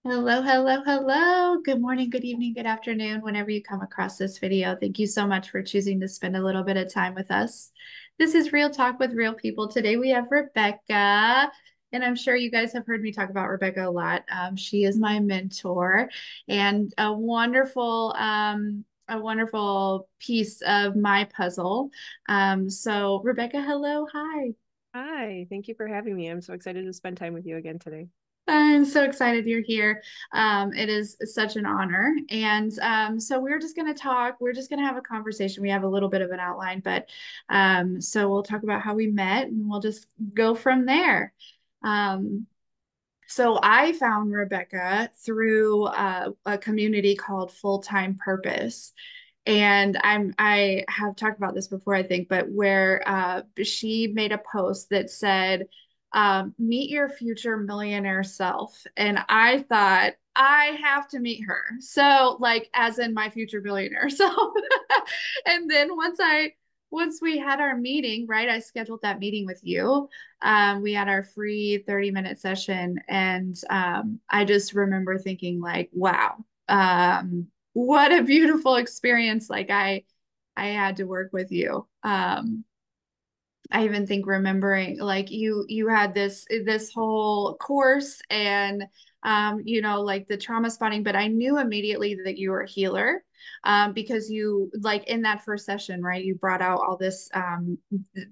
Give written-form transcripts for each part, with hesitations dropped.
Hello, hello, hello. Good morning, good evening, good afternoon, whenever you come across this video. Thank you so much for choosing to spend a little bit of time with us. This is Real Talk with Real People. Today we have Rebecca, and I'm sure you guys have heard me talk about Rebecca a lot. She is my mentor and a wonderful piece of my puzzle. So Rebecca, hello, hi. Hi, thank you for having me. I'm so excited to spend time with you again today. I'm so excited you're here. It is such an honor. And so we're just going to talk. We're just going to have a conversation. We have a little bit of an outline, but so we'll talk about how we met and we'll just go from there. Um, so I found Rebecca through a community called Full Time Purpose. And I have talked about this before, I think, but where she made a post that said, meet your future millionaire self. And I thought, I have to meet her. So, like, as in my future billionaire self. And then once we had our meeting, right, I scheduled that meeting with you. We had our free 30-minute session, and I just remember thinking, like, wow, what a beautiful experience. Like I had to work with you. I even think remembering like you had this whole course and like the trauma spotting, but I knew immediately that you were a healer because you like in that first session, right? You brought out all this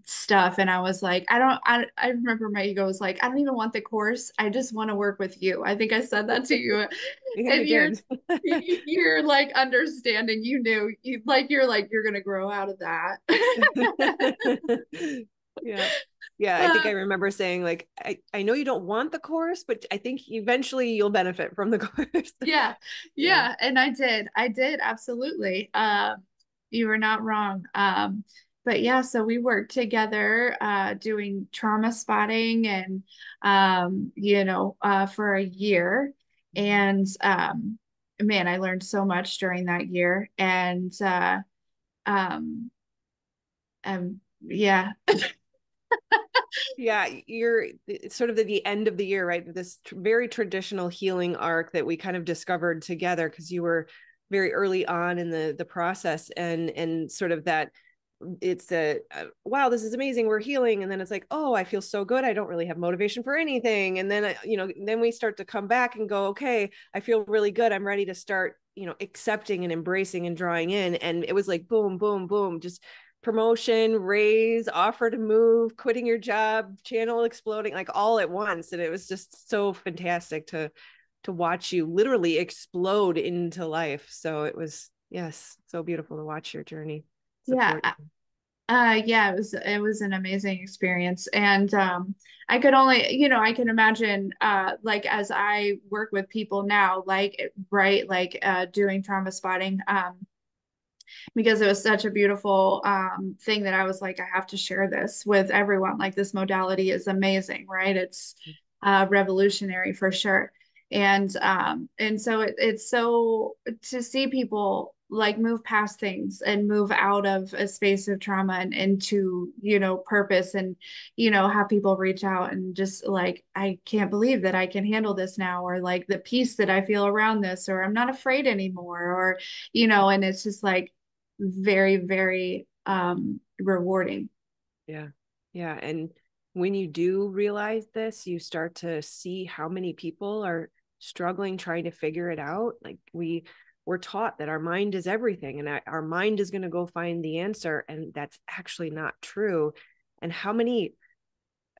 stuff and I was like, I remember my ego was like, I don't even want the course. I just want to work with you. I think I said that to you. Yeah, you And did. you're like understanding, you knew you're gonna grow out of that. Yeah. Yeah, I think I Uh, remember saying like I know you don't want the course, but I think eventually you'll benefit from the course. yeah, Yeah. yeah, and I did absolutely. You were not wrong. But yeah, so we worked together, doing trauma spotting and for a year, and man, I learned so much during that year, and um, yeah, Yeah, you're it's sort of the end of the year, right? This very traditional healing arc that we kind of discovered together because you were very early on in the process and sort of that it's a wow, this is amazing, we're healing, and then it's like, oh, I feel so good, I don't really have motivation for anything, and then then we start to come back and go, okay, I feel really good, I'm ready to start accepting and embracing and drawing in, and it was like boom boom boom, just promotion, raise, offer to move, quitting your job, channel exploding, like all at once. And it was just so fantastic to watch you literally explode into life. So it was, yes, so beautiful to watch your journey, yeah. support you. Yeah, it was an amazing experience. And I could only, I can imagine like as I work with people now, like right, like doing trauma spotting, because it was such a beautiful thing that I was like, I have to share this with everyone. Like this modality is amazing, right? It's revolutionary for sure. And so it's so to see people like move past things and move out of a space of trauma and into purpose and have people reach out and just like I can't believe that I can handle this now, or like the peace that I feel around this, or I'm not afraid anymore, or and it's just like very, very rewarding. Yeah. Yeah. And when you do realize this, you start to see how many people are struggling trying to figure it out. Like we're taught that our mind is everything and our mind is going to go find the answer. And that's actually not true. And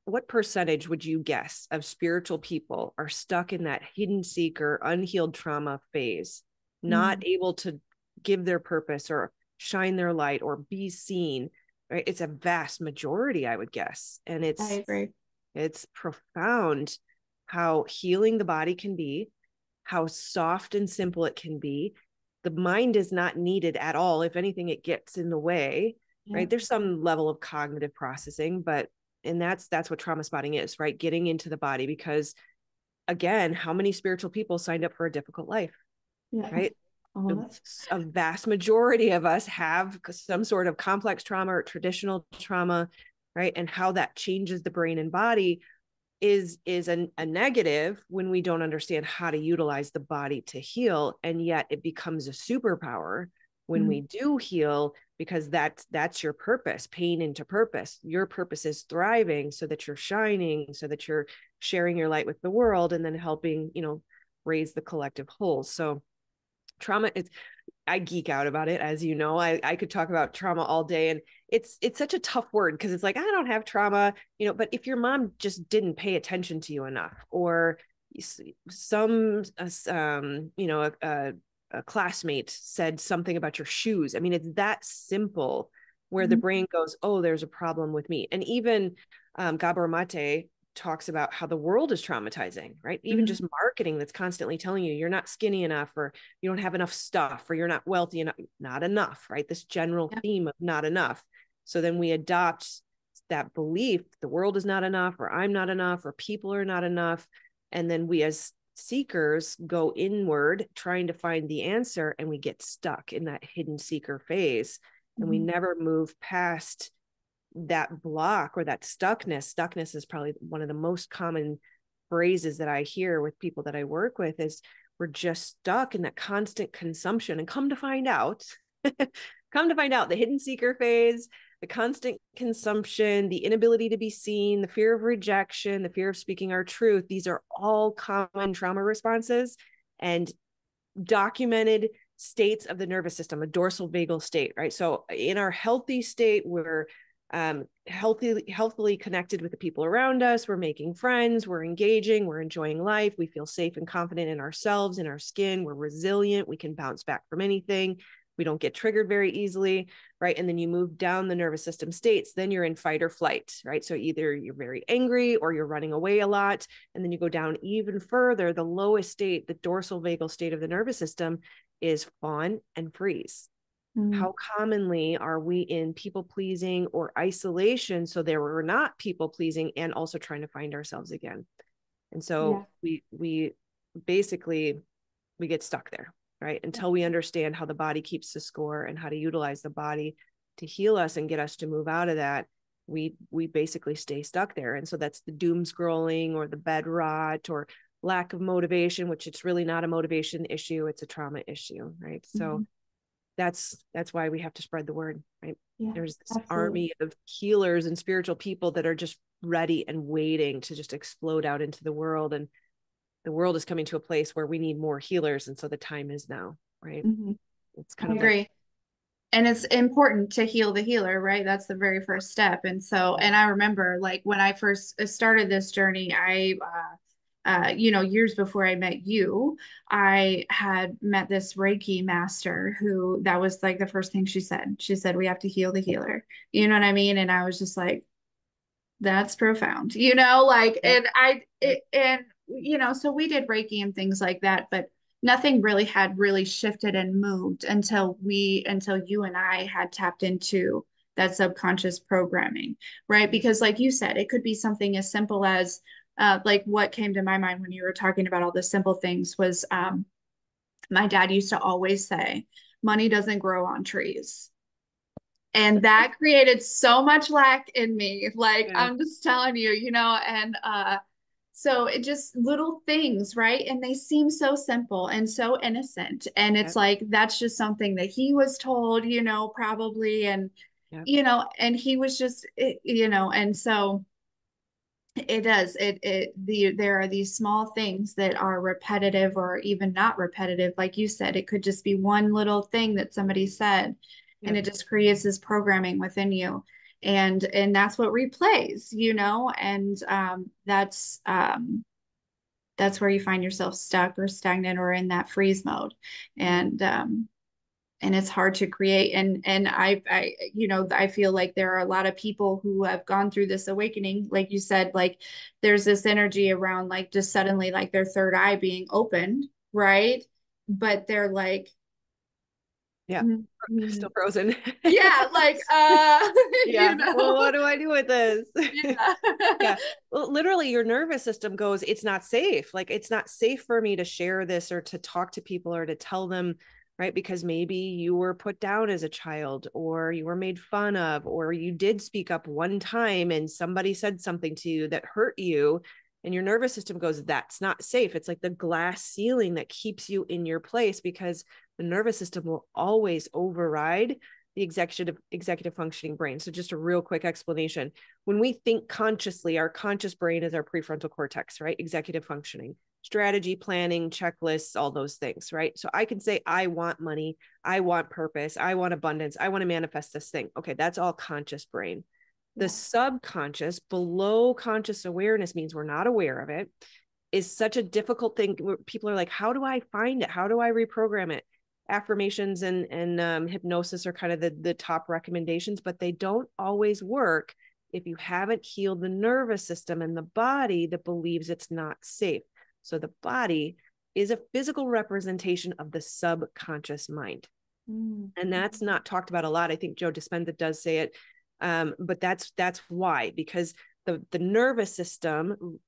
what percentage would you guess of spiritual people are stuck in that hidden seeker, unhealed trauma phase, not Mm, able to give their purpose or shine their light or be seen? Right? It's a vast majority, I would guess. And I agree. it's profound how healing the body can be, how soft and simple it can be. The mind is not needed at all. If anything, it gets in the way, Yeah. right? There's some level of cognitive processing, but and that's what trauma spotting is, right? Getting into the body, because again, how many spiritual people signed up for a difficult life, Yeah. right? Oh, that's A vast majority of us have some sort of complex trauma or traditional trauma, right? And how that changes the brain and body. is a negative when we don't understand how to utilize the body to heal, and yet it becomes a superpower when Mm-hmm. we do heal, because that's your purpose. Pain into purpose. Your purpose is thriving so that you're shining, so that you're sharing your light with the world, and then helping, raise the collective whole. So trauma, it's, I geek out about it, as you know. I could talk about trauma all day, and it's such a tough word, because it's like, I don't have trauma, but if your mom just didn't pay attention to you enough, or some a classmate said something about your shoes. I mean, it's that simple, where the brain goes, oh, there's a problem with me. And even Gabor Mate talks about how the world is traumatizing, right? Even Mm-hmm. just marketing that's constantly telling you you're not skinny enough, or you don't have enough stuff, or you're not wealthy enough, not enough, right? This general Yep. theme of not enough. So then we adopt that belief, the world is not enough, or I'm not enough, or people are not enough. And then we as seekers go inward trying to find the answer, and we get stuck in that hidden seeker phase, and we Mm-hmm. never move past that block or that stuckness. Stuckness is probably one of the most common phrases that I hear with people that I work with, is we're just stuck in that constant consumption. And come to find out, the hidden seeker phase, the constant consumption, the inability to be seen, the fear of rejection, the fear of speaking our truth, these are all common trauma responses and documented states of the nervous system, a dorsal vagal state, right? So in our healthy state, we're healthily connected with the people around us. We're making friends, we're engaging, we're enjoying life. We feel safe and confident in ourselves, in our skin. We're resilient. We can bounce back from anything. We don't get triggered very easily, right? And then you move down the nervous system states, then you're in fight or flight, right? So either you're very angry or you're running away a lot. And then you go down even further. The lowest state, the dorsal vagal state of the nervous system, is fawn and freeze. Mm-hmm. How commonly are we in people pleasing or isolation, so there we're not people pleasing and also trying to find ourselves again? And Yeah. so we basically we get stuck there, right? Yeah. Until we understand how the body keeps the score and how to utilize the body to heal us and get us to move out of that. We basically stay stuck there. And so that's the doom scrolling, or the bed rot, or lack of motivation, which it's really not a motivation issue, it's a trauma issue, right? Mm-hmm. So that's why we have to spread the word, right? Yeah, There's this absolutely. army of healers and spiritual people that are just ready and waiting to just explode out into the world. And the world is coming to a place where we need more healers. And so the time is now, right? Mm-hmm. It's kind I of like, agree. And it's important to heal the healer, right? That's the very first step. And so, yeah, and I remember like when I first started this journey, years before I met you, I had met this Reiki master who that was like the first thing she said. She said, we have to heal the healer. You know what I mean? And I was just like, that's profound, like, yep, yep, so we did Reiki and things like that, but nothing really had really shifted and moved until you and I had tapped into that subconscious programming, right? Because like you said, it could be something as simple as, like what came to my mind when you were talking about all the simple things was, my dad used to always say, money doesn't grow on trees. And that created so much lack in me. Like yeah, I'm just telling you, and so it just little things, right? And they seem so simple and so innocent. And it's yep, like that's just something that he was told, probably. And, yep, and he was just, and so it does. There are these small things that are repetitive or even not repetitive. Like you said, it could just be one little thing that somebody said, and yep, it just creates this programming within you. And that's what replays, and that's where you find yourself stuck or stagnant or in that freeze mode. yep, And it's hard to create, and I feel like there are a lot of people who have gone through this awakening, like you said, like there's this energy around like just suddenly like their third eye being opened, right? But they're like, yeah. "Mm, Still frozen. yeah, like you Yeah. Well, know what do I do with this? yeah. Yeah. Well, literally, your nervous system goes, it's not safe. Like, it's not safe for me to share this or to talk to people or to tell them, right? Because maybe you were put down as a child, or you were made fun of, or you did speak up one time and somebody said something to you that hurt you. And your nervous system goes, that's not safe. It's like the glass ceiling that keeps you in your place, because the nervous system will always override the executive functioning brain. So just a real quick explanation. When we think consciously, our conscious brain is our prefrontal cortex, right? Executive functioning, strategy, planning, checklists, all those things, right? So I can say, I want money, I want purpose, I want abundance, I want to manifest this thing. Okay, that's all conscious brain. The Yeah. subconscious, below conscious awareness, means we're not aware of it, is such a difficult thing where people are like, how do I find it? How do I reprogram it? Affirmations and hypnosis are kind of the top recommendations, but they don't always work if you haven't healed the nervous system and the body that believes it's not safe. So the body is a physical representation of the subconscious mind. Mm. And that's not talked about a lot. I think Joe Dispenza does say it. But that's why, because the nervous system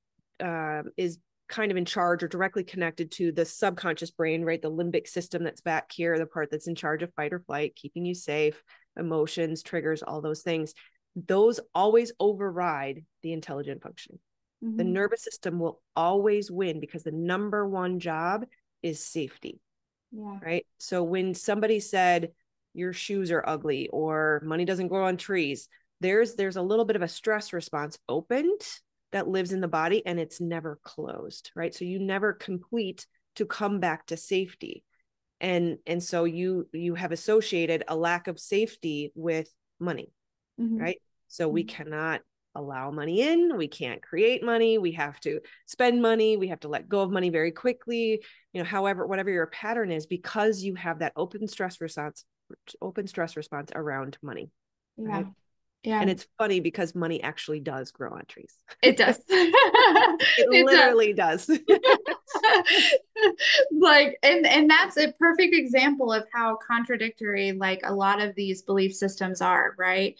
is kind of in charge or directly connected to the subconscious brain, right? The limbic system that's back here, the part that's in charge of fight or flight, keeping you safe, emotions, triggers, all those things. Those always override the intelligent function. The Mm-hmm. nervous system will always win because the number one job is safety, Yeah. right? So when somebody said your shoes are ugly or money doesn't grow on trees, there's a little bit of a stress response opened that lives in the body, and it's never closed, right? So you never complete to come back to safety. And so you have associated a lack of safety with money, Mm-hmm. right? So we cannot allow money in, we can't create money, we have to spend money, we have to let go of money very quickly, however, whatever your pattern is, because you have that open stress response around money, Yeah. right? Yeah. And it's funny because money actually does grow on trees. It does. It It does. literally does. Like, and that's a perfect example of how contradictory like a lot of these belief systems are, right?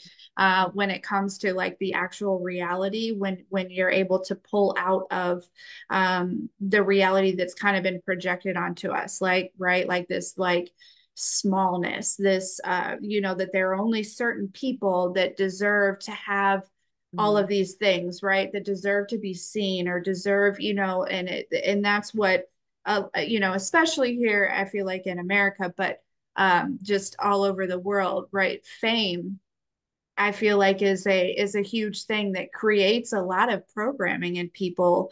When it comes to like the actual reality, when you're able to pull out of the reality that's kind of been projected onto us, like, right, like this like smallness, this that there are only certain people that deserve to have all of Mhm. these things, right? That deserve to be seen or deserve, and that's what, especially here, I feel like in America, but just all over the world, right? Fame, I feel like is a huge thing that creates a lot of programming in people.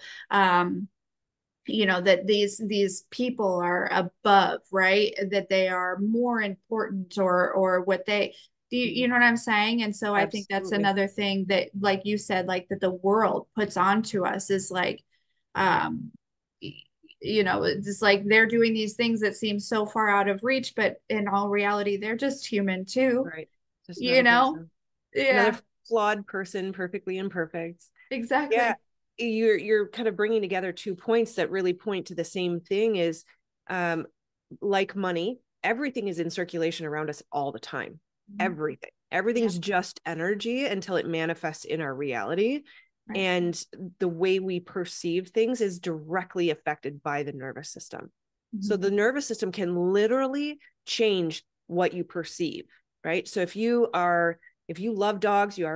That these people are above, right? That they are more important, or what they do, you know what I'm saying? And so I think that's Absolutely. another thing that, like you said, like that the world puts onto us is like, um it's just like they're doing these things that seem so far out of reach, but in all reality they're just human too, Right. Just you another know person, another yeah, flawed person, perfectly imperfect. Yeah, exactly. you're kind of bringing together 2 points that really point to the same thing. Is um like money, everything is in circulation around us all the time. Mhm. Yeah. Everything's just energy until it manifests in our reality. Right. And the way we perceive things is directly affected by the nervous system. So Mhm. the nervous system can literally change what you perceive, right? So if you love dogs, you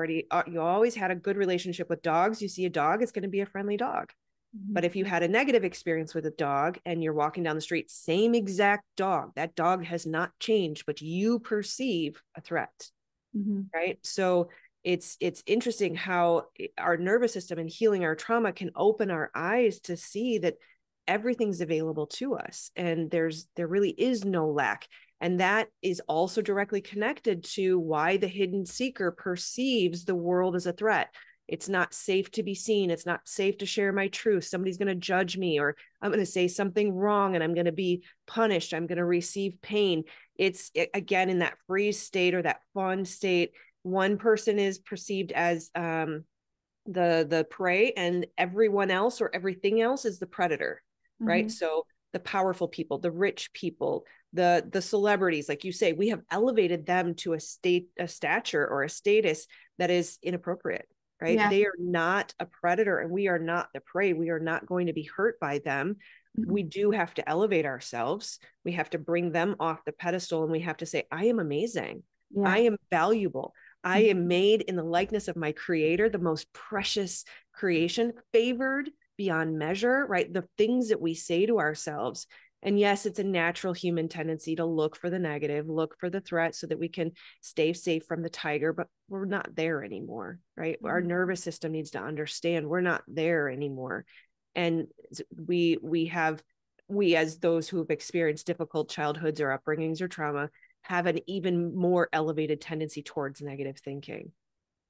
always had a good relationship with dogs, you see a dog, it's going to be a friendly dog. But Mhm. if you had a negative experience with a dog and you're walking down the street, same exact dog, that dog has not changed, but you perceive a threat, Mhm. right? So it's interesting how our nervous system and healing our trauma can open our eyes to see that everything's available to us, and there really is no lack. And that is also directly connected to why the hidden seeker perceives the world as a threat. It's not safe to be seen, it's not safe to share my truth, somebody's going to judge me, or I'm going to say something wrong and I'm going to be punished, I'm going to receive pain. Again, in that freeze state or that fawn state, one person is perceived as the prey, and everyone else or everything else is the predator, right? Mhm. So the powerful people, the rich people, the celebrities, like you say, we have elevated them to a stature or a status that is inappropriate, right? Yeah. They are not a predator and we are not the prey. We are not going to be hurt by them. Mhm. We do have to elevate ourselves. We have to bring them off the pedestal, and we have to say, I am amazing, I Yeah. am valuable, I Mhm. am made in the likeness of my creator, the most precious creation, favored beyond measure, right? The things that we say to ourselves. And yes, it's a natural human tendency to look for the negative, look for the threat so that we can stay safe from the tiger, but we're not there anymore, right? Our Mhm. nervous system needs to understand we're not there anymore. And we as those who have experienced difficult childhoods or upbringings or trauma have an even more elevated tendency towards negative thinking,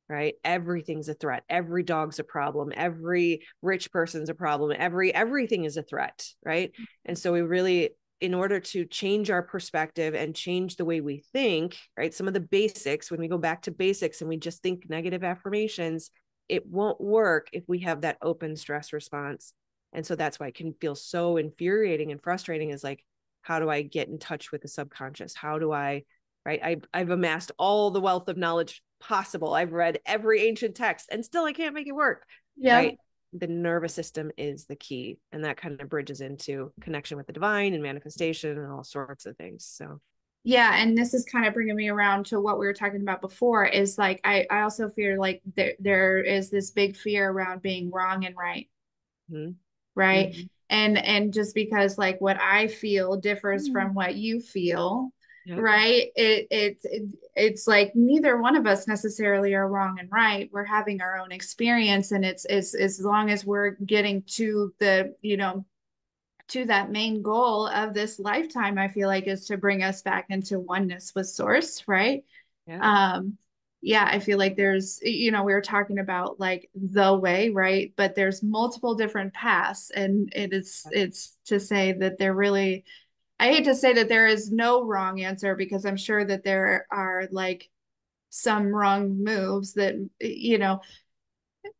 right? Everything's a threat. Every dog's a problem. Every rich person's a problem. Everything is a threat, right? And so we really, in order to change our perspective and change the way we think, right? Some of the basics, when we go back to basics and we just think negative affirmations, it won't work if we have that open stress response. And so that's why it can feel so infuriating and frustrating, is like, how do I get in touch with the subconscious? How do I, right? I've amassed all the wealth of knowledge possible. I've read every ancient text and still I can't make it work, Yep. right? The nervous system is the key. And that kind of bridges into connection with the divine and manifestation and all sorts of things. So, Yeah, and this is kind of bringing me around to what we were talking about before is like I also fear like there is this big fear around being wrong and right, mm-hmm. right? Mm-hmm. And just because like what I feel differs from what you feel, Yep. right? It's like neither one of us necessarily are wrong and right. We're having our own experience, and it's as long as we're getting to the, to that main goal of this lifetime, I feel like is to bring us back into oneness with source, right? Yeah. Um, yeah, I feel like there's, we were talking about like the way, right? But there's multiple different paths, and it's to say that there really, I hate to say that there is no wrong answer because I'm sure that there are like some wrong moves that,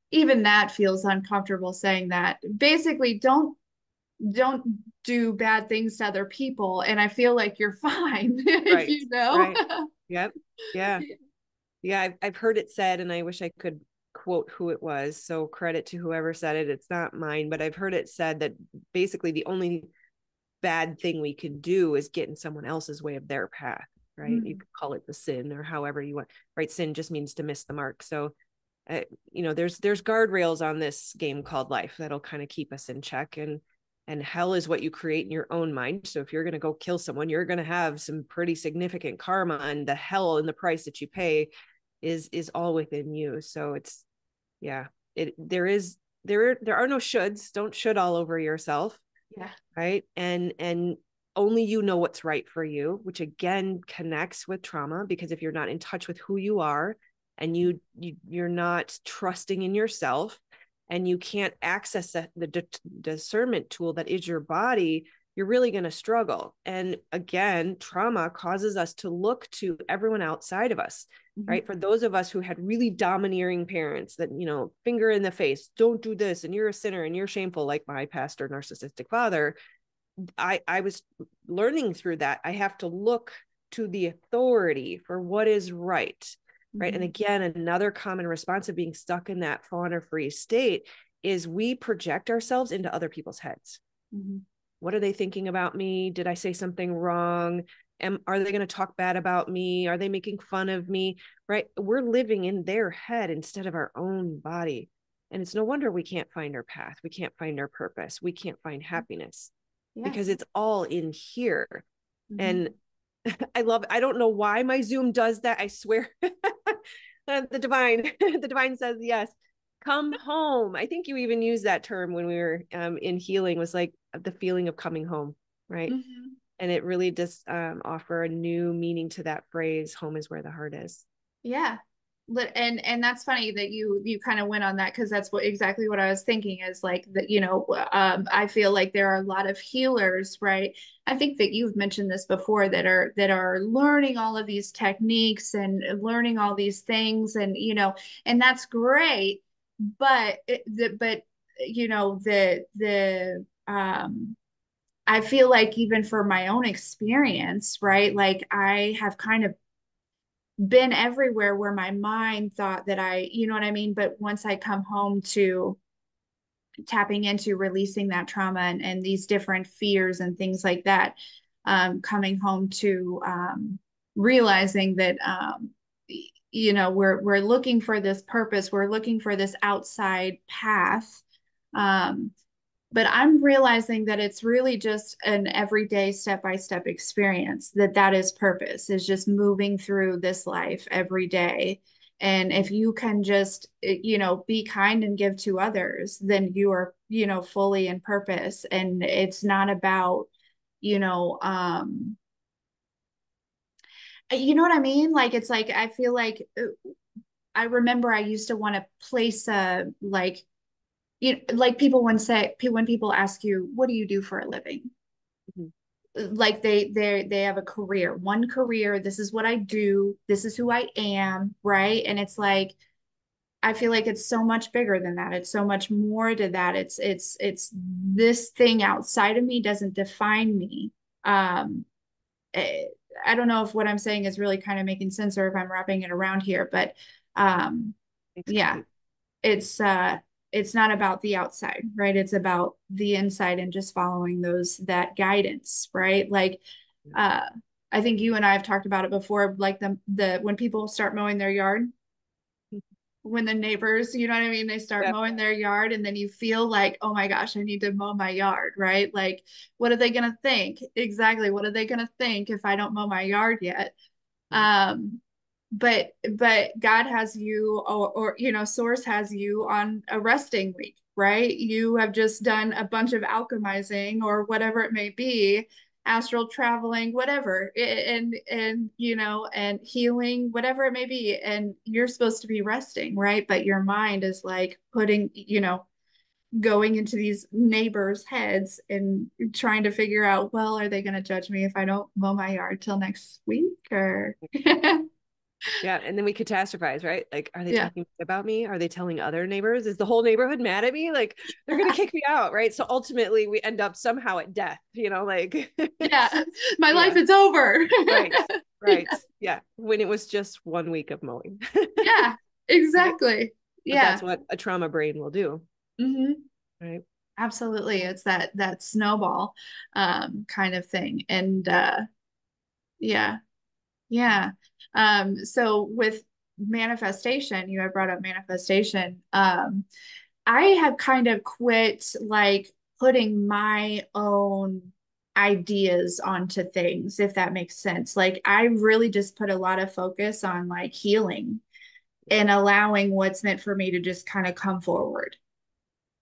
even that feels uncomfortable saying that. Basically, don't do bad things to other people, and I feel like you're fine if Right. you know. Right. Yep. Yeah. Yeah. I've heard it said, and I wish I could quote who it was. So credit to whoever said it. It's not mine, but I've heard it said that basically the only bad thing we could do is get in someone else's way of their path, right? You Mm, could call it the sin or however you want, right? Sin just means to miss the mark. So, there's guardrails on this game called life that'll kind of keep us in check. And hell is what you create in your own mind. So if you're going to go kill someone, you're going to have some pretty significant karma, and the hell and the price that you pay is all within you. So it's, yeah, there are no shoulds. Don't should all over yourself, yeah. right? And only you know what's right for you, which again connects with trauma, because if you're not in touch with who you are, and you're not trusting in yourself, and you can't access the discernment tool that is your body, you're really going to struggle. And again, trauma causes us to look to everyone outside of us, Mhm. right? For those of us who had really domineering parents that, finger in the face, don't do this, and you're a sinner and you're shameful, like my pastor narcissistic father. I was learning through that. I have to look to the authority for what is right. Right. And Mhm. again, another common response of being stuck in that fawn or free state is we project ourselves into other people's heads. Mhm. What are they thinking about me? Did I say something wrong? Are they going to talk bad about me? Are they making fun of me? Right. We're living in their head instead of our own body. And it's no wonder we can't find our path. We can't find our purpose. We can't find happiness, Yeah. because it's all in here. Mhm. And I don't know why my Zoom does that. I swear. The divine, the divine says, yes, come home. I think you even used that term when we were in healing, was like the feeling of coming home. Right. Mhm. And it really does offer a new meaning to that phrase. Home is where the heart is. Yeah. And that's funny that you kind of went on that because that's what exactly what I was thinking is like that, I feel like there are a lot of healers, right? I think that you've mentioned this before that are learning all of these techniques and learning all these things, and and that's great, but the I feel like even for my own experience, right? Like I have kind of been everywhere where my mind thought that you know what I mean? But once I come home to tapping into releasing that trauma and these different fears and things like that, coming home to realizing that, we're looking for this purpose, we're looking for this outside path, Um, but I'm realizing that it's really just an everyday step-by-step experience, that that is purpose, is just moving through this life every day. And if you can just, be kind and give to others, then you are, fully in purpose. And it's not about, you know, you know what I mean? Like, it's like, I feel like I remember I used to want to place a, like, like people when people ask you, what do you do for a living? Mhm. Like they have a career, one career. This is what I do. This is who I am, right? And it's like I feel like it's so much bigger than that. It's so much more to that. It's this thing outside of me doesn't define me. Um, eh, I don't know if what I'm saying is really kind of making sense or if I'm wrapping it around here, but um, Makes yeah, complete. it's not about the outside, right? It's about the inside and just following that guidance, right? Like uh I think you and I have talked about it before, like the when people start mowing their yard, when the neighbors, you know what I mean, they start Yep. mowing their yard and then you feel like, oh my gosh, I need to mow my yard, right? Like, what are they gonna think? Exactly. What are they gonna think if I don't mow my yard yet? Right. Um, but God has you, or Source has you on a resting week, right? You have just done a bunch of alchemizing or whatever it may be, astral traveling, whatever, and healing, whatever it may be, and you're supposed to be resting, right? But your mind is like going into these neighbors' heads and trying to figure out, well, are they going to judge me if I don't mow my yard till next week or Yeah. And then we catastrophize, right? Like, are they yeah. talking about me? Are they telling other neighbors? Is the whole neighborhood mad at me? Like, they're going to kick me out, right? So ultimately, we end up somehow at death, like, Yeah, my life yeah, is over. right, Yeah, right. Yeah. When it was just 1 week of mowing. yeah, Right. exactly. But that's Yeah. what a trauma brain will do, Hmm. right? Absolutely. It's that snowball kind of thing. And yeah, yeah. So with manifestation, you had brought up manifestation. I have kind of quit like putting my own ideas onto things, if that makes sense. Like I really just put a lot of focus on like healing and allowing what's meant for me to just kind of come forward.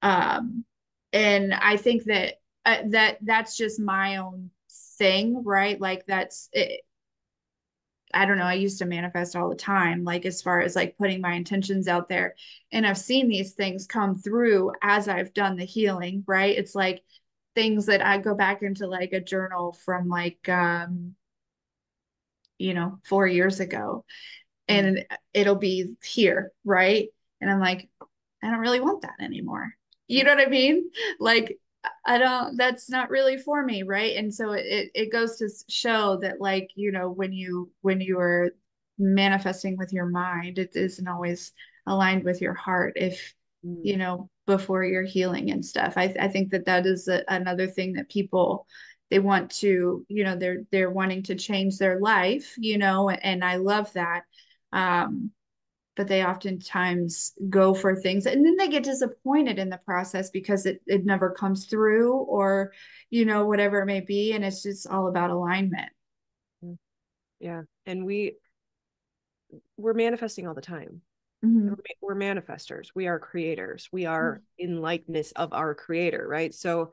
Um, and I think that's just my own thing, right? Like that's it. I don't know. I used to manifest all the time, like as far as like putting my intentions out there. And I've seen these things come through as I've done the healing, right? It's like things that I go back into like a journal from like 4 years ago Mm. and it'll be here, right? And I'm like, I don't really want that anymore. You Yep. know what I mean? Like, I don't, that's not really for me, right? And so it goes to show that like, when you are manifesting with your mind, it isn't always aligned with your heart if, Mm. before you're healing and stuff. I think that is another thing that people they want to, they're wanting to change their life, and I love that. Um, but they oftentimes go for things and then they get disappointed in the process because it never comes through or whatever it may be, and it's just all about alignment. Mm. Yeah. And we're manifesting all the time. Hmm. We're manifestors. We are creators. We are in likeness of our creator, right? So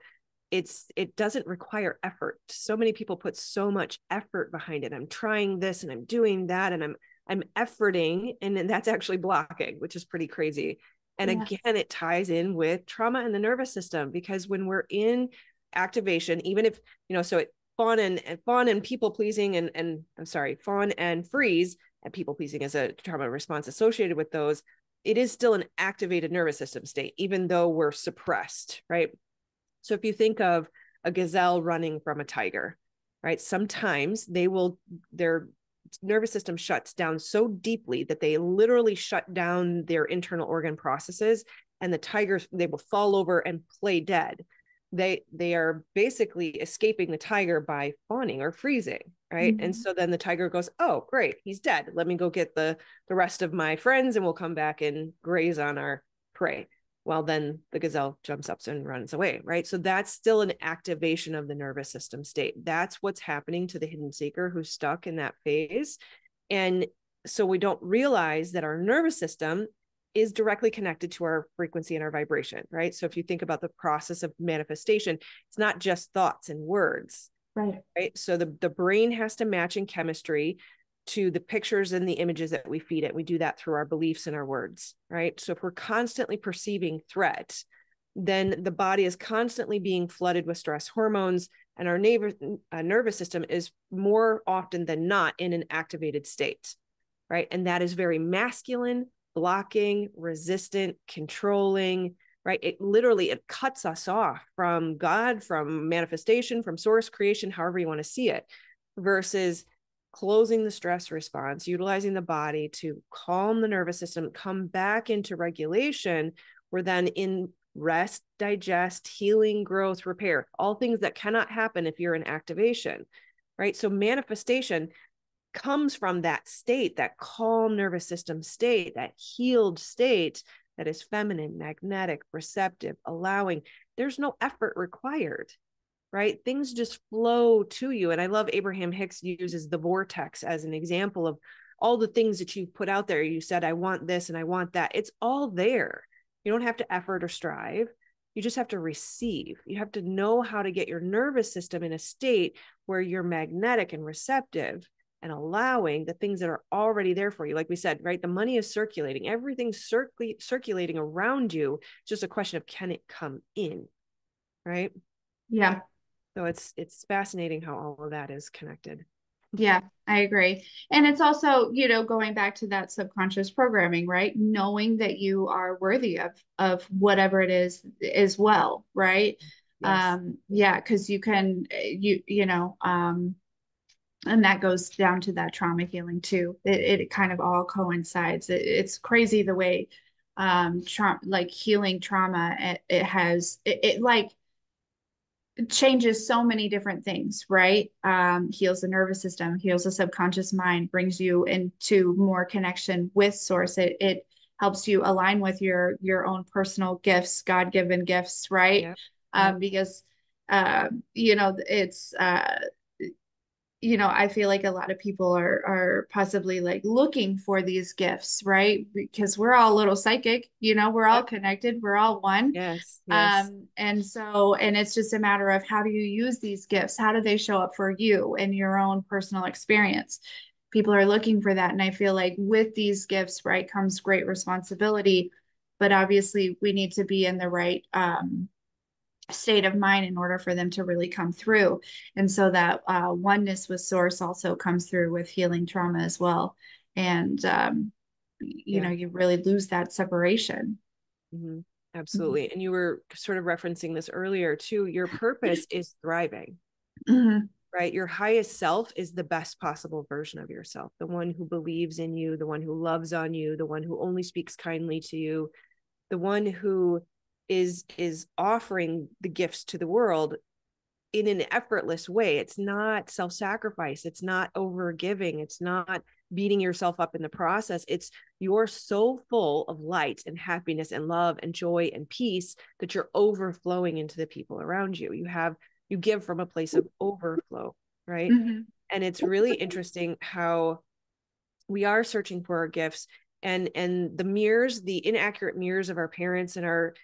it doesn't require effort. So many people put so much effort behind it. I'm trying this and I'm doing that and I'm efforting, and then that's actually blocking, which is pretty crazy. And Yeah. again, it ties in with trauma in the nervous system, because when we're in activation, even if so it fawn and people pleasing and I'm sorry, fawn and freeze, and people pleasing is a trauma response associated with those. It is still an activated nervous system state, even though we're suppressed, right? So if you think of a gazelle running from a tiger, right? Sometimes their nervous system shuts down so deeply that they literally shut down their internal organ processes, and the tigers, they will fall over and play dead. They are basically escaping the tiger by fawning or freezing, right? And Hmm. so then the tiger goes, oh great, he's dead, let me go get the rest of my friends and we'll come back and graze on our prey. well, then the gazelle jumps up and runs away, right? So that's still an activation of the nervous system state. That's what's happening to the hidden seeker who's stuck in that phase. And so we don't realize that our nervous system is directly connected to our frequency and our vibration, right? So if you think about the process of manifestation, it's not just thoughts and words, Right. right? So the brain has to match in chemistry to the pictures and the images that we feed it. We do that through our beliefs and our words, right? So if we're constantly perceiving threat, then the body is constantly being flooded with stress hormones, and our nervous system is more often than not in an activated state, right? And that is very masculine, blocking, resistant, controlling, right? It cuts us off from God, from manifestation, from source creation, however you want to see it, versus closing the stress response, utilizing the body to calm the nervous system, come back into regulation. We're then in rest, digest, healing, growth, repair, all things that cannot happen if you're in activation, right? So manifestation comes from that state, that calm nervous system state, that healed state that is feminine, magnetic, receptive, allowing. There's no effort required, right? Things just flow to you. And I love Abraham Hicks uses the vortex as an example of all the things that you put out there. You said, I want this and I want that. It's all there. You don't have to effort or strive. You just have to receive. You have to know how to get your nervous system in a state where you're magnetic and receptive and allowing the things that are already there for you. Like we said, right? The money is circulating. Everything's circulating around you. It's just a question of, can it come in? Right? Yeah. So it's fascinating how all of that is connected. Yeah, I agree. And it's also, going back to that subconscious programming, right? Knowing that you are worthy of whatever it is as well, right? Yes. Yeah, because you can and that goes down to that trauma healing too. It kind of all coincides. It's crazy the way like healing trauma, it has it like changes so many different things, right? Heals the nervous system, heals the subconscious mind, brings you into more connection with source. It helps you align with your own personal gifts, God-given gifts, right? Yeah. Yep. Because it's I feel like a lot of people are possibly like looking for these gifts, right? Because we're all a little psychic, we're all Yep. connected, we're all one. Yes. Yes. And it's just a matter of how do you use these gifts? How do they show up for you in your own personal experience? People are looking for that. And I feel like with these gifts, right, comes great responsibility. But obviously, we need to be in the right state of mind in order for them to really come through. And so that oneness with source also comes through with healing trauma as well. And, Yeah. you really lose that separation. Mm-hmm. Absolutely. And you were sort of referencing this earlier too. Your purpose is thriving, Mhm. right? Your highest self is the best possible version of yourself, the one who believes in you, the one who loves on you, the one who only speaks kindly to you, the one who is offering the gifts to the world in an effortless way. It's not self-sacrifice. It's not overgiving. It's not beating yourself up in the process. It's you're so full of light and happiness and love and joy and peace that you're overflowing into the people around you. You give from a place of overflow, right? Mhm. And it's really interesting how we are searching for our gifts, and the mirrors, the inaccurate mirrors of our parents and our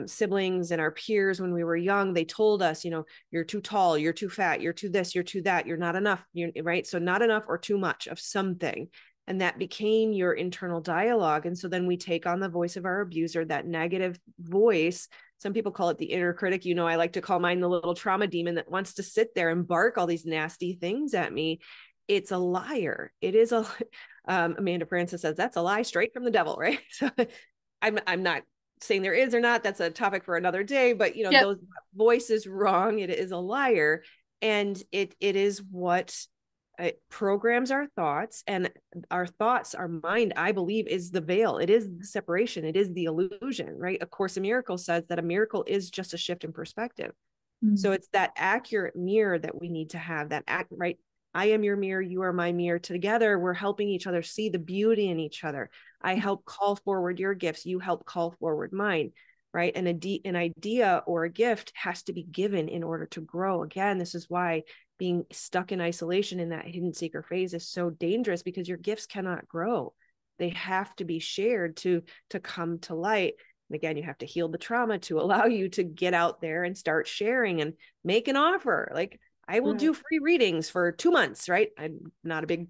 siblings and our peers when we were young. They told us, you're too tall, you're too fat, you're too this, you're too that, you're not enough, right? So not enough or too much of something. And that became your internal dialogue. And so then we take on the voice of our abuser, that negative voice. Some people call it the inner critic. I like to call mine the little trauma demon that wants to sit there and bark all these nasty things at me. It's a liar. It is a Amanda Francis says that's a lie straight from the devil, right? So I'm not saying there is or not. That's a topic for another day. But Yep. those voice is wrong. It is a liar, and it is what programs our thoughts, and our thoughts, our mind, I believe, is the veil. It is the separation. It is the illusion, right? A Course in Miracles says that a miracle is just a shift in perspective. So it's that accurate mirror that we need to have, right? I am your mirror, you are my mirror. Together, we're helping each other see the beauty in each other. I help call forward your gifts, you help call forward mine. right? And an idea or a gift has to be given in order to grow. Again, this is why being stuck in isolation in that hidden seeker phase is so dangerous, because your gifts cannot grow. They have to be shared to come to light. And again, you have to heal the trauma to allow you to get out there and start sharing and make an offer. Like, I will Right. do free readings for 2 months, right? I'm not a big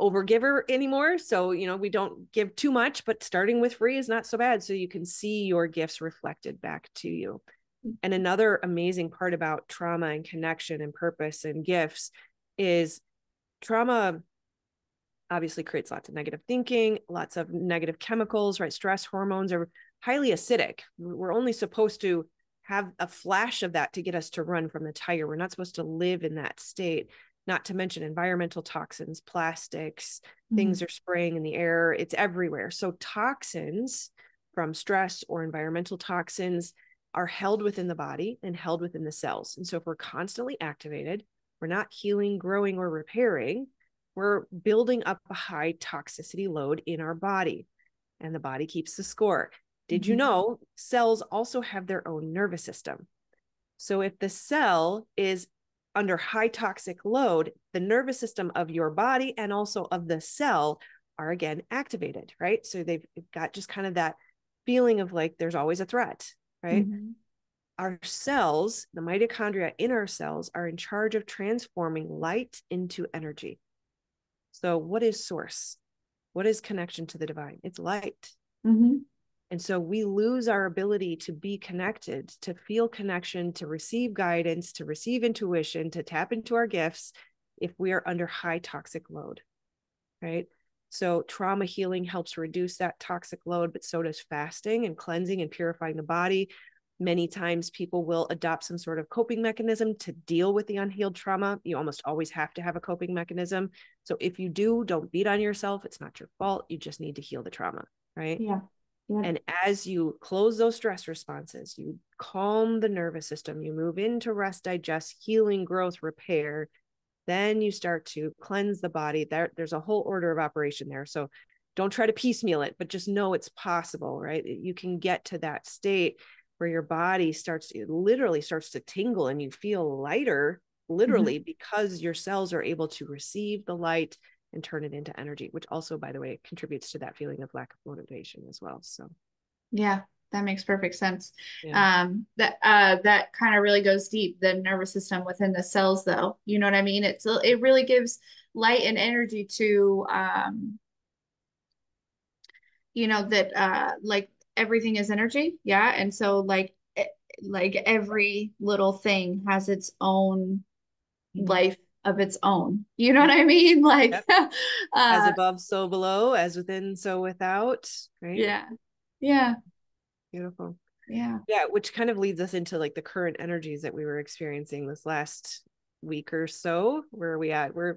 overgiver anymore. So, we don't give too much, but starting with free is not so bad. So you can see your gifts reflected back to you. And another amazing part about trauma and connection and purpose and gifts is trauma obviously creates lots of negative thinking, lots of negative chemicals, right? Stress hormones are highly acidic. We're only supposed to have a flash of that to get us to run from the tiger. We're not supposed to live in that state, not to mention environmental toxins, plastics, Mm-hmm. things are spraying in the air. It's everywhere. So toxins from stress or environmental toxins are held within the body and held within the cells. And so if we're constantly activated, we're not healing, growing, or repairing, we're building up a high toxicity load in our body, and the body keeps the score. Did you Mm-hmm. know cells also have their own nervous system? So if the cell is under high toxic load, the nervous system of your body and also of the cell are again activated, right? So they've got just kind of that feeling of like there's always a threat, right? Mm-hmm. Our cells, the mitochondria in our cells, are in charge of transforming light into energy. So what is source? What is connection to the divine? It's light. Mm-hmm. And so we lose our ability to be connected, to feel connection, to receive guidance, to receive intuition, to tap into our gifts if we are under high toxic load, right? So trauma healing helps reduce that toxic load, but so does fasting and cleansing and purifying the body. Many times people will adopt some sort of coping mechanism to deal with the unhealed trauma. You almost always have to have a coping mechanism. So if you do, don't beat on yourself. It's not your fault. You just need to heal the trauma, right? Yeah. Yeah. And as you close those stress responses, you calm the nervous system, you move into rest, digest, healing, growth, repair, then you start to cleanse the body. There's a whole order of operation there. So don't try to piecemeal it, but just know it's possible, right? You can get to that state where your body literally starts to tingle and you feel lighter, Mm-hmm. literally, because your cells are able to receive the light and turn it into energy, which also, by the way, contributes to that feeling of lack of motivation as well. So, Yeah, that makes perfect sense. yeah. That kind of really goes deep, the nervous system within the cells, though. You know what I mean? It really gives light and energy to that like everything is energy. Yeah. And so like every little thing has its own Mm-hmm. life of its own. You know what Yep. I mean? Like Yep. As uh above, so below, as within, so without, right? yeah. Yeah. Beautiful. Yeah. Yeah, which kind of leads us into like the current energies that we were experiencing this last week or so. Where are we at? We're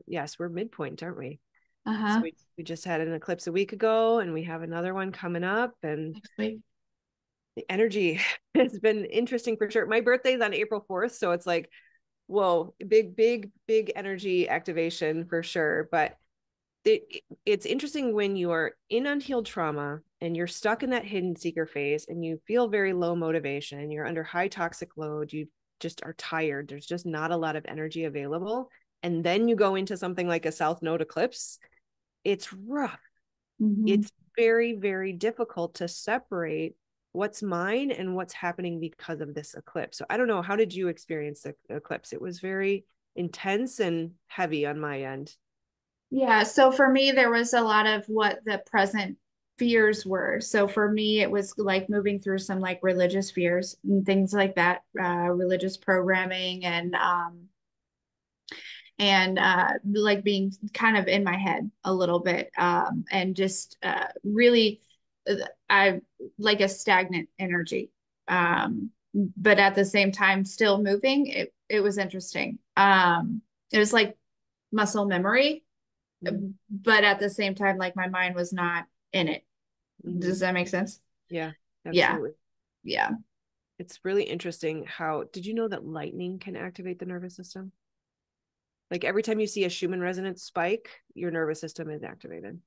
midpoint, aren't we? So Uh-huh. we just had an eclipse a week ago and we have another one coming up, and Next week. the energy has been interesting for sure. My birthday's on April 4th, so it's like, whoa, big energy activation for sure. But it's interesting when you are in unhealed trauma and you're stuck in that hidden seeker phase and you feel very low motivation, you're under high toxic load, you just are tired, there's just not a lot of energy available, and then you go into something like a south node eclipse. It's rough. Mm-hmm. It's very difficult to separate what's mine and what's happening because of this eclipse. So I don't know, how did you experience the eclipse? It was very intense and heavy on my end. Yeah, so for me, there was a lot of what the present fears were. So for me, it was like moving through some like religious fears and things like that, religious programming and like being kind of in my head a little bit, and just really, I like a stagnant energy, but at the same time still moving. It was interesting. It was like muscle memory, but at the same time, like my mind was not in it. Mm-hmm. Does that make sense? Yeah, Yeah. absolutely. Yeah. It's really interesting how, did you know that lightning can activate the nervous system? Like every time you see a Schumann resonance spike, your nervous system is activated.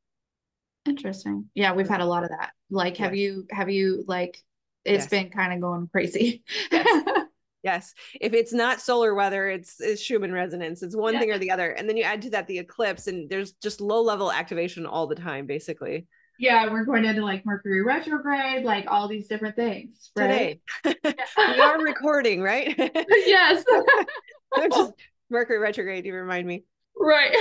Interesting. Yeah, we've Yeah. had a lot of that. Like, Yes. have you like it's Yes. been kind of going crazy. Yes. Yes. If it's not solar weather, it's Schumann resonance. It's one Yeah. thing or the other. And then you add to that the eclipse, and there's just low level activation all the time, basically. Yeah, we're going into like Mercury retrograde, like all these different things, right? Today, Yeah. we are recording, right? Yes. Just Mercury retrograde, you remind me. Right.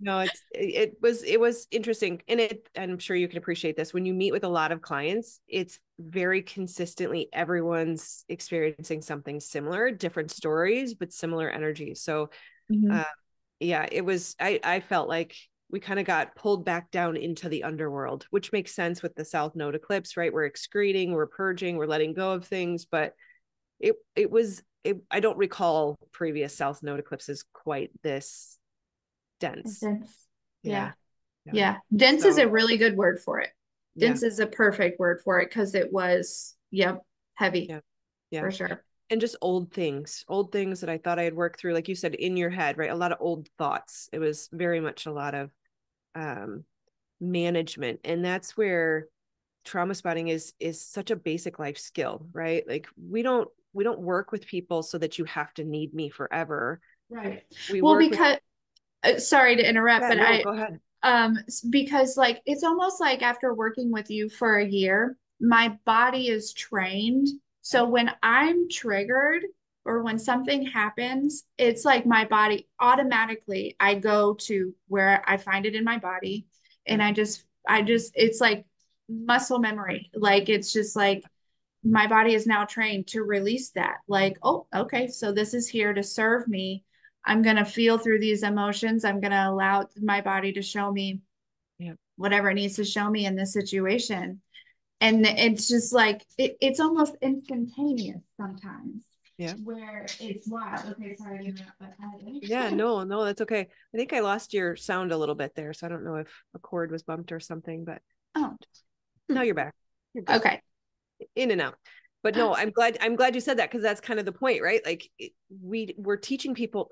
No, it was interesting. And I'm sure you can appreciate this. When you meet with a lot of clients, it's very consistently everyone's experiencing something similar, different stories, but similar energies. So Mhm. uh, yeah, I felt like we kind of got pulled back down into the underworld, which makes sense with the South Node eclipse, right? We're excreting, we're purging, we're letting go of things, but I don't recall previous South Node eclipses quite this dense. Dense. Yeah. Yeah. Yeah. Yeah. Dense is a So really good word for it. yeah. Dense is a perfect word for it because it was, yep, heavy Yeah. Yeah. for sure. And just old things that I thought I had worked through, like you said, in your head, right? A lot of old thoughts. It was very much a lot of um, management. And that's where trauma spotting is such a basic life skill, right? Like we don't work with people so that you have to need me forever. Right. We Well, work with because sorry to interrupt, yeah, but no, go ahead. because like it's almost like after working with you for a year, my body is trained. Yeah. So when I'm triggered or when something happens, it's like my body automatically, I go to where I find it in my body and Yeah. it's like muscle memory. Like it's just like my body is now trained to release that. Like, oh, okay, so this is here to serve me. I'm going to feel through these emotions. I'm going to allow my body to show me Yeah. whatever it needs to show me in this situation. And it's just like, it's almost instantaneous sometimes Yeah. where it's wild. Okay, sorry to interrupt, but Yeah, no, no, that's okay. I think I lost your sound a little bit there, so I don't know if a cord was bumped or something, but oh, now you're back. You're good. okay. In and out. But no, I'm glad you said that, because that's kind of the point, right? Like we're teaching people,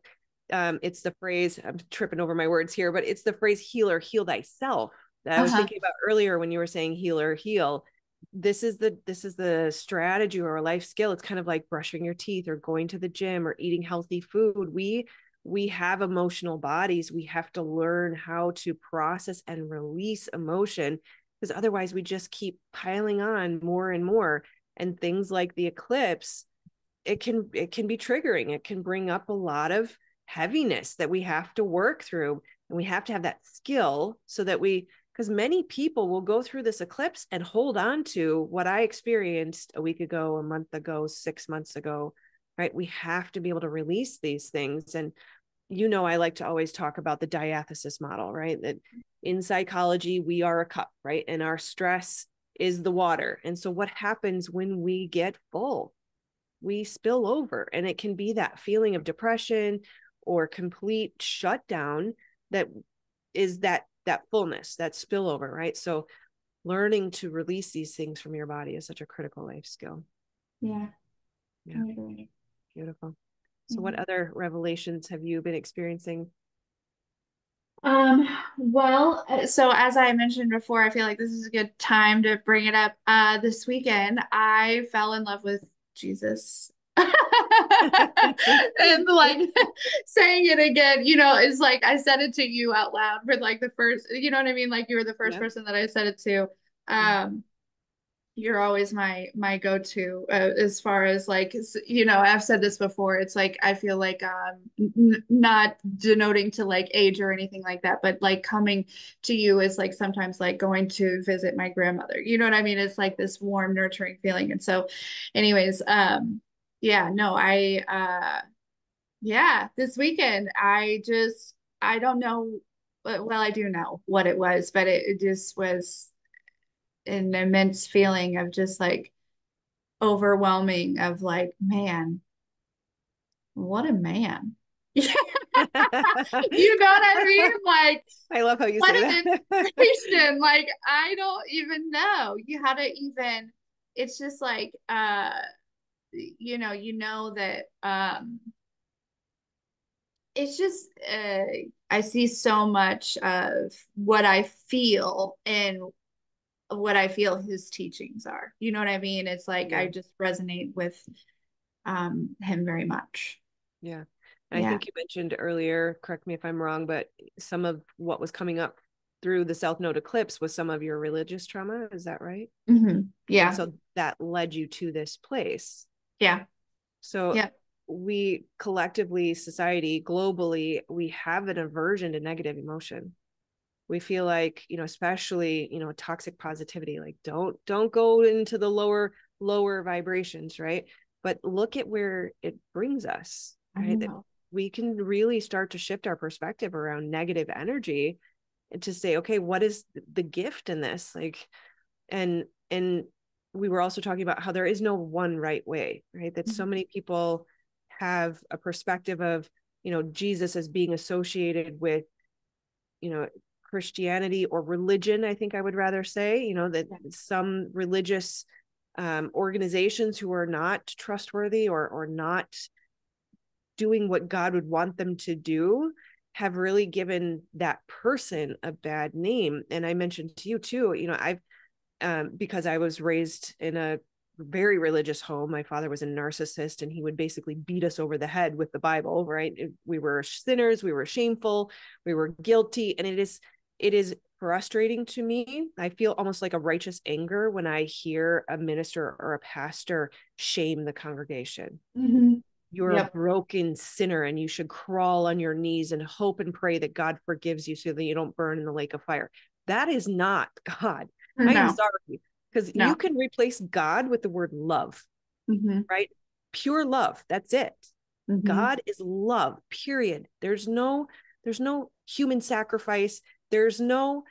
it's the phrase, I'm tripping over my words here, but it's the phrase healer, heal thyself, that I was Uh-huh. thinking about earlier when you were saying healer, heal. This is the strategy or a life skill. It's kind of like brushing your teeth or going to the gym or eating healthy food. We have emotional bodies. We have to learn how to process and release emotion, because otherwise we just keep piling on more and more. And things like the eclipse, it can be triggering. It can bring up a lot of heaviness that we have to work through, and we have to have that skill so that we, because many people will go through this eclipse and hold on to what I experienced a week ago, a month ago, 6 months ago, right? We have to be able to release these things. And I like to always talk about the diathesis model, right? That in psychology, we are a cup, right? And our stress is the water. And so what happens when we get full? We spill over, and it can be that feeling of depression or complete shutdown that is that fullness, that spillover, right? So learning to release these things from your body is such a critical life skill. Yeah, I Yeah, agree. beautiful. So what Mhm. other revelations have you been experiencing? Um, well, so as I mentioned before, I feel like this is a good time to bring it up. This weekend, I fell in love with Jesus. And like saying it again, it's like I said it to you out loud for like the first, you know what I mean? Like you were the first Yeah, person that I said it to. yeah, Um, you're always my go-to as far as like I've said this before. It's like I feel like not denoting to like age or anything like that, but like coming to you is like sometimes like going to visit my grandmother, you know what I mean? It's like this warm nurturing feeling. And so anyways, yeah, no, yeah, this weekend I don't know, well, I do know what it was, but it just was an immense feeling of just like overwhelming of like, man, what a man. You know what I mean? Like, I love how you what say an that. inspiration. Like, I don't even know. You how to even, it's just like that it's just I see so much of what I feel in what I feel his teachings are. You know what I mean? It's like I Yeah. just resonate with him very much. Yeah. And I Yeah. think you mentioned earlier, correct me if I'm wrong, but some of what was coming up through the South Node eclipse was some of your religious trauma. Is that right? And Yeah. so that led you to this place. Yeah. So Yeah. we collectively, society, globally, we have an aversion to negative emotion. We feel like, especially, toxic positivity, like don't go into the lower vibrations, right? But look at where it brings us, I right? That know. we can really start to shift our perspective around negative energy and to say, okay, what is the gift in this? Like, and we were also talking about how there is no one right way, right? That so many people have a perspective of, Jesus as being associated with, you know, Christianity or religion, I think I would rather say, that Yeah. some religious organizations who are not trustworthy or not doing what God would want them to do have really given that person a bad name. And I mentioned to you too, I've because I was raised in a very religious home. My father was a narcissist and he would basically beat us over the head with the Bible, right? We were sinners, we were shameful, we were guilty. And it is frustrating to me. I feel almost like a righteous anger when I hear a minister or a pastor shame the congregation. Mm-hmm. You're a Yep. broken sinner and you should crawl on your knees and hope and pray that God forgives you so that you don't burn in the lake of fire. That is not God. I am No. sorry, because you No. can replace God with the word love, Mm-hmm. right? Pure love. That's it. Mm-hmm. God is love, period. There's no human sacrifice. There's no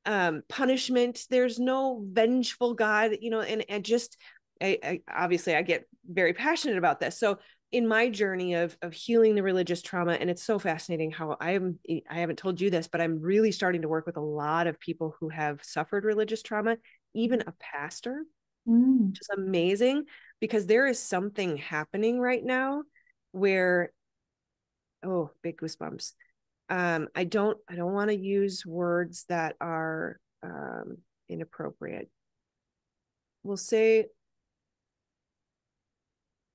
punishment. There's no vengeful God, and just I obviously I get very passionate about this. So in my journey of healing the religious trauma, and it's so fascinating how I haven't told you this, but I'm really starting to work with a lot of people who have suffered religious trauma, even a pastor, Mm-hmm. which is amazing because there is something happening right now where, oh, big goosebumps. I don't want to use words that are inappropriate. We'll say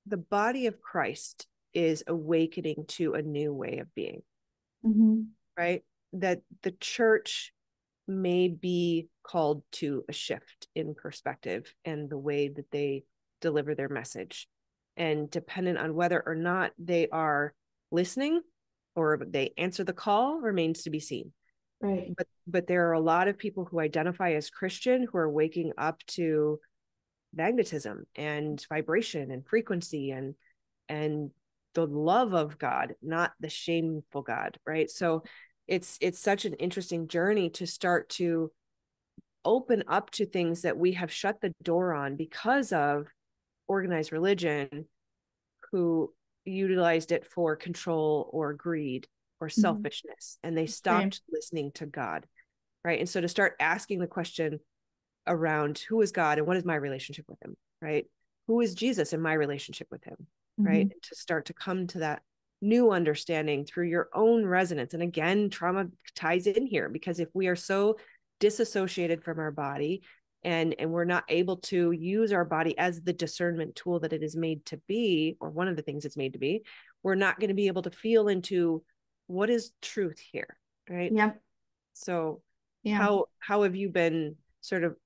the body of Christ is awakening to a new way of being, Mm-hmm. right? That the church may be called to a shift in perspective and the way that they deliver their message. And dependent on whether or not they are listening or they answer the call remains to be seen. Right. But there are a lot of people who identify as Christian who are waking up to magnetism and vibration and frequency and the love of God, not the shameful God, right? So it's such an interesting journey to start to open up to things that we have shut the door on because of organized religion, who utilized it for control or greed or Mm-hmm. selfishness, and they Same. stopped listening to God, right? And so to start asking the question around who is God and what is my relationship with him, right? Who is Jesus in my relationship with him, Mm-hmm. right? And to start to come to that new understanding through your own resonance. And again, trauma ties in here because if we are so disassociated from our body and we're not able to use our body as the discernment tool that it is made to be, or one of the things it's made to be, we're not going to be able to feel into what is truth here, right? Yep. So Yeah. how have you been sort of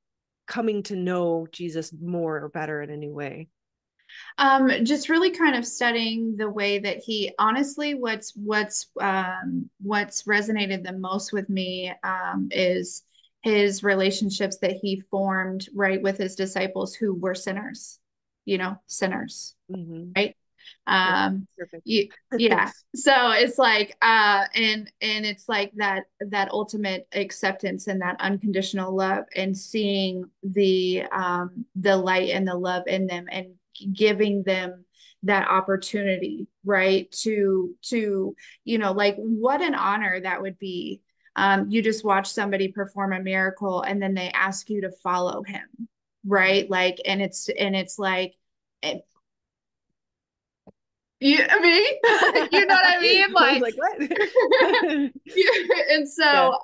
coming to know Jesus more or better in a new way? Just really kind of studying the way that he honestly what's resonated the most with me is his relationships that he formed right with his disciples who were sinners, sinners, Mm-hmm. right? Yep. Um, Perfect. yeah. So it's like and it's like that ultimate acceptance and that unconditional love and seeing the light and the love in them and giving them that opportunity, right? Like what an honor that would be. You just watch somebody perform a miracle and then they ask you to follow him, right? Like, and it's like, I mean, you know what I mean? I was Like, like, what? and Yeah. so,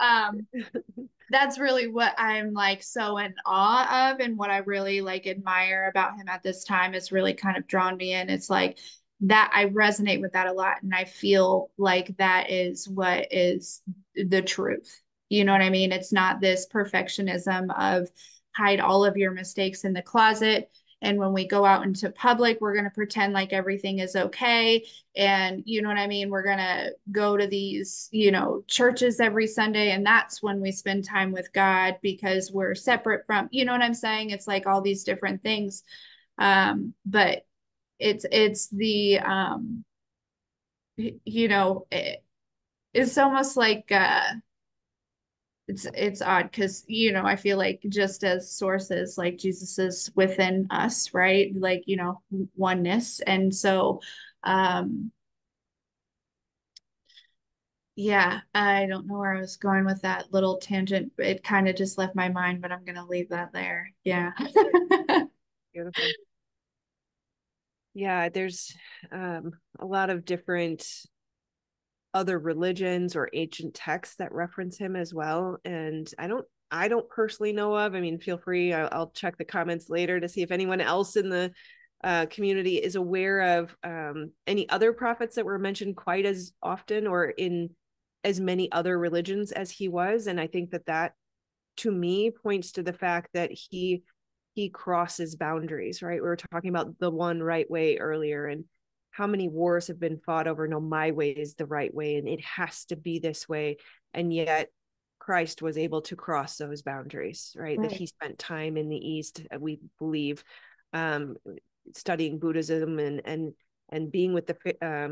that's really what I'm like so in awe of, and what I really like admire about him at this time. It's really kind of drawn me in. It's like that I resonate with that a lot, and I feel like that is what is the truth. You know what I mean? It's not this perfectionism of hide all of your mistakes in the closet. And when we go out into public, we're going to pretend like everything is okay. And you know what I mean? We're going to go to these, churches every Sunday. And that's when we spend time with God because we're separate from, you know what I'm saying? It's like all these different things. But it's the, it's almost like, it's odd because I feel like just as sources, like Jesus is within us, right? Like oneness. And so um yeah, I don't know where I was going with that little tangent. It kind of just left my mind, but I'm gonna leave that there. Yeah. Beautiful. Yeah, there's a lot of different other religions or ancient texts that reference him as well. And I don't personally know of. I mean, feel free. I'll check the comments later to see if anyone else in the community is aware of any other prophets that were mentioned quite as often or in as many other religions as he was. And I think that to me points to the fact that he crosses boundaries, right? We were talking about the one right way earlier, and how many wars have been fought over, no, my way is the right way and it has to be this way. And yet Christ was able to cross those boundaries, right? That Right. he spent time in the East, we believe, um, studying Buddhism and being with the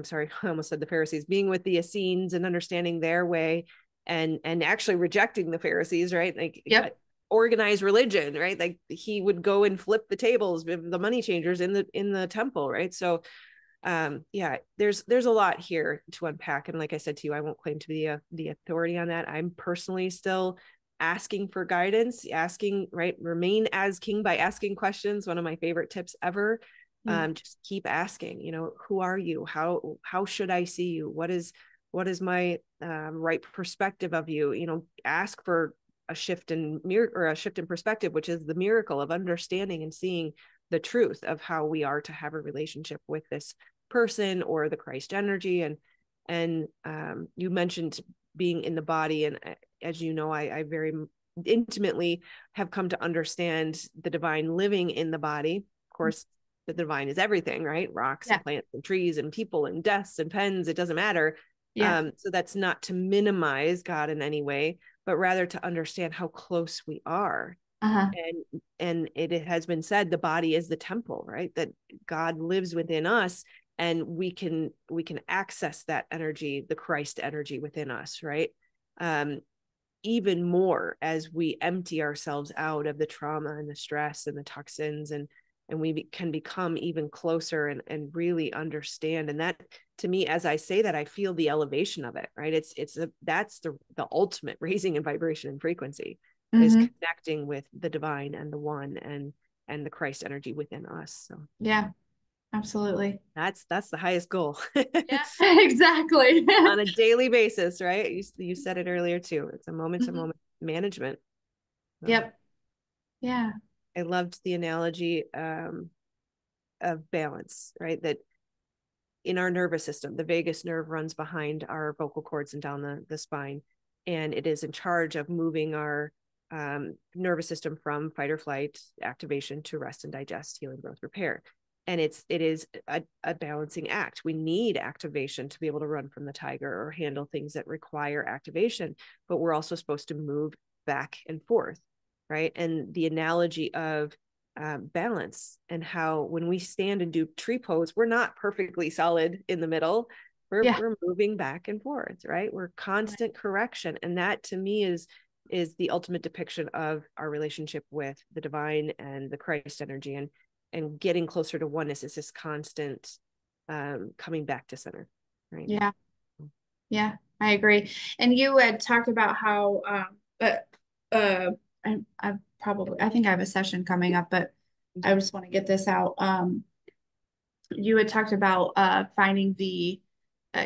sorry, I almost said the Pharisees, being with the Essenes and understanding their way, and actually rejecting the Pharisees, right? Like Yep. organized religion, right? Like he would go and flip the tables of the money changers in the temple, right? So yeah, there's a lot here to unpack, and like I said to you, I won't claim to be the authority on that. I'm personally still asking for guidance, asking, right, remain as king by asking questions, one of my favorite tips ever. Yeah. Just keep asking, who are you, how should I see you, what is my right perspective of you, ask for a shift in or a shift in perspective, which is the miracle of understanding and seeing the truth of how we are to have a relationship with this person or the Christ energy. And you mentioned being in the body, and as you know, I very intimately have come to understand the divine living in the body. Of course, the divine is everything, right? Rocks Yeah. and plants and trees and people and desks and pens, it doesn't matter. Yeah. So that's not to minimize God in any way, but rather to understand how close we are. Uh-huh. And it has been said the body is the temple, right? That God lives within us, and we can access that energy, the Christ energy within us, right? um Even more as we empty ourselves out of the trauma and the stress and the toxins, and we can become even closer and really understand. And that, to me, as I say that, I feel the elevation of it, right? That's the ultimate raising in vibration and frequency, is Hmm. connecting with the divine and the one and the Christ energy within us. So Yeah, absolutely. that's the highest goal. Yeah, exactly. On a daily basis, right? You said it earlier too. It's a moment to Mhm. moment management. So Yep. Yeah. I loved the analogy of balance, right? That in our nervous system, the vagus nerve runs behind our vocal cords and down the spine, and it is in charge of moving our nervous system from fight or flight activation to rest and digest, healing, growth, repair. And it is a balancing act. We need activation to be able to run from the tiger or handle things that require activation, but we're also supposed to move back and forth, right? And the analogy of balance, and how when we stand and do tree pose, we're not perfectly solid in the middle. Yeah. We're moving back and forth, right? We're Right. constant correction, and that to me is the ultimate depiction of our relationship with the divine and the Christ energy, and getting closer to oneness is this constant coming back to center, right? Yeah. Yeah, I agree. And you had talked about how, uh, I think I have a session coming up, but I just want to get this out. You had talked about finding the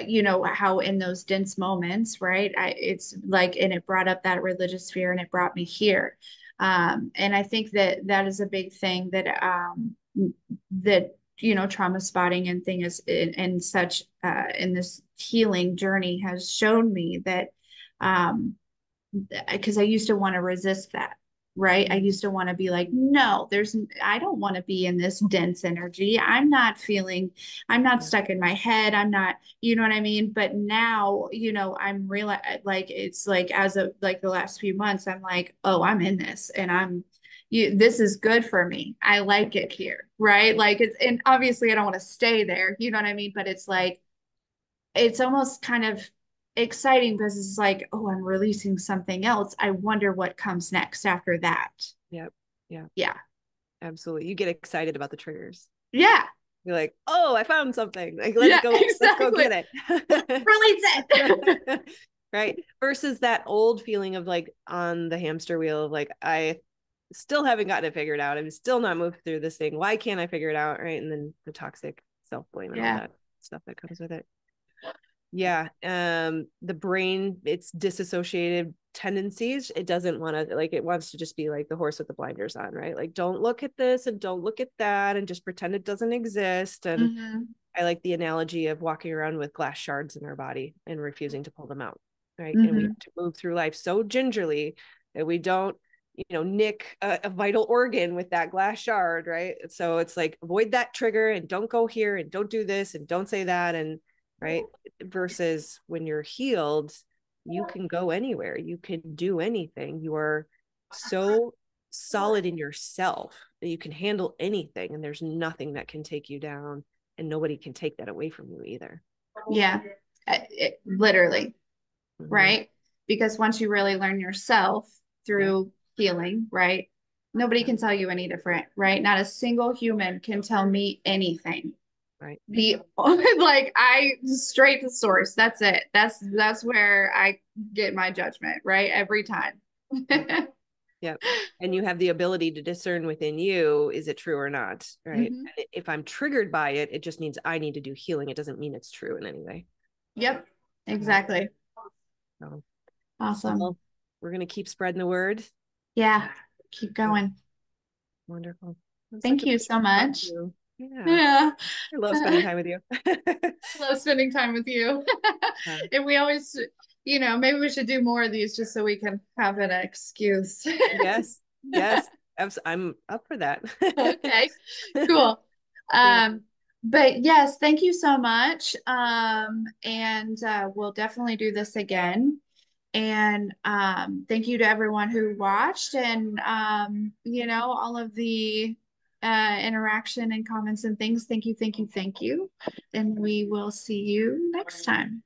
you know, how in those dense moments, right? It's like, and it brought up that religious fear and it brought me here. And I think that that is a big thing that, you know, trauma spotting and thing is and such in this healing journey has shown me that, um, because I used to want to resist that, right? I used to want to be like, no, I don't want to be in this dense energy. I'm not Yeah. stuck in my head. I'm not, you know what I mean? But now, you know, I'm real, like, it's like, as of like the last few months, I'm like, oh, I'm in this and this is good for me. I like it here, right? Like and obviously I don't want to stay there, you know what I mean? But it's like, it's almost kind of exciting because it's like, oh, I'm releasing something else. I wonder what comes next after that. Yep. Yeah. Yeah. Absolutely. You get excited about the triggers. Yeah. You're like, oh, I found something. Like, Yeah, let's go exactly. get Release it. it. Right. Versus that old feeling of like on the hamster wheel of like, I still haven't gotten it figured out. I'm still not moved through this thing. Why can't I figure it out? Right. And then the toxic self-blame and all Yeah. that stuff that comes with it. Yeah. The brain, it's disassociated tendencies. It doesn't want to, like, it wants to just be like the horse with the blinders on, right? Like, don't look at this and don't look at that and just pretend it doesn't exist. And Hmm. I like the analogy of walking around with glass shards in our body and refusing to pull them out, right? And we Hmm. have to move through life so gingerly that we don't, nick a vital organ with that glass shard, right? So it's like, avoid that trigger and don't go here and don't do this and don't say that. And right. Versus when you're healed, you can go anywhere, you can do anything. You are so solid in yourself that you can handle anything, and there's nothing that can take you down, and nobody can take that away from you either. Yeah. Literally, Mm-hmm. right? Because once you really learn yourself Yep. through healing, right? Nobody Yep. can tell you any different, right? Not a single human can tell me anything. Right. The like, I straight to source. That's it. That's where I get my judgment, right? Every time. Yep. Yep. And you have the ability to discern within you, is it true or not? Right. Hmm. If I'm triggered by it, it just means I need to do healing. It doesn't mean it's true in any way. Yep, Right. exactly. So, Awesome. well, we're going to keep spreading the word. Yeah, keep Yeah. going. Wonderful. It was such Thank a you pleasure so to talk to much. you. Yeah. Yeah. I love spending I time with you. love spending time with you. uh, And we always, you know, maybe we should do more of these just so we can have an excuse. yes. Yes. I'm up for that. Okay, cool. Yeah. Um, but yes, thank you so much. And we'll definitely do this again. And thank you to everyone who watched and you know, all of the interaction and comments and things. Thank you, thank you, thank you. And we will see you next time.